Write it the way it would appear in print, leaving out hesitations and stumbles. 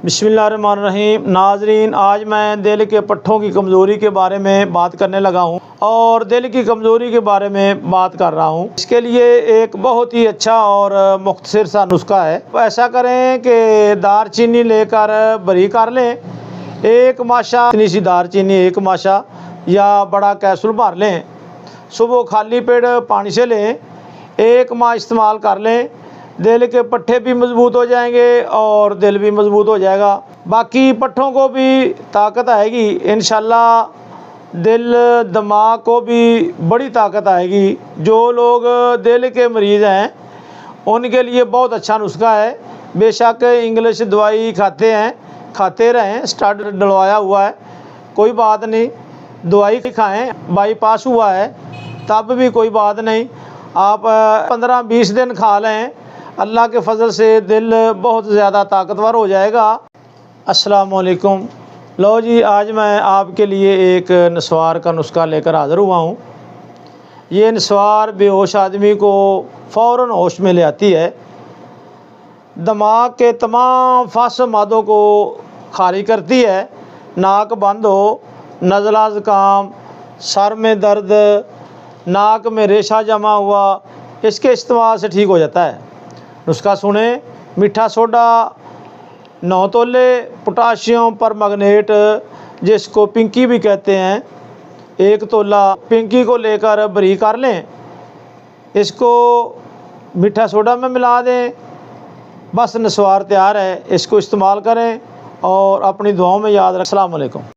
बिस्मिल्लाहिर्रहमानिर्रहीम। नाजरीन, आज मैं दिल के पट्ठों की कमज़ोरी के बारे में बात करने लगा हूँ और दिल की कमज़ोरी के बारे में बात कर रहा हूँ। इसके लिए एक बहुत ही अच्छा और मुख्तसर सा नुस्खा है। ऐसा करें कि दारचीनी लेकर बरी कर लें, एक माशा इतनी सी दारचीनी, एक माशा या बड़ा कैप्सूल भर लें। सुबह खाली पेट पानी से लें, एक माह इस्तेमाल कर लें। दिल के पट्ठे भी मज़बूत हो जाएंगे और दिल भी मज़बूत हो जाएगा। बाकी पट्ठों को भी ताकत आएगी इंशाल्लाह, दिल दिमाग को भी बड़ी ताकत आएगी। जो लोग दिल के मरीज़ हैं उनके लिए बहुत अच्छा नुस्खा है। बेशक इंग्लिश दवाई खाते रहें, स्टड डलवाया हुआ है, कोई बात नहीं, दवाई खाएं। बाईपास हुआ है तब भी कोई बात नहीं, आप 15-20 दिन खा लें, अल्लाह के फजल से दिल बहुत ज़्यादा ताकतवर हो जाएगा। अस्सलाम वालेकुम। लो जी, आज मैं आपके लिए एक नस्वार का नुस्खा लेकर हाज़िर हुआ हूँ। ये नस्वार बेहोश आदमी को फ़ौरन होश में ले आती है, दिमाग के तमाम फासिद मादों को खारिज करती है। नाक बंद हो, नज़ला ज़ुकाम, सर में दर्द, नाक में रेशा जमा हुआ, इसके इस्तेमाल से ठीक हो जाता है। नुस्खा सुने। मीठा सोडा 9 तोले, पोटाशियम पर मैग्नेट जिसको पिंकी भी कहते हैं 1 तोला, पिंकी को लेकर बरी कर लें। इसको मीठा सोडा में मिला दें, बस नस्वार तैयार है। इसको इस्तेमाल करें और अपनी दुआओं में याद रखें। अस्सलाम वालेकुम।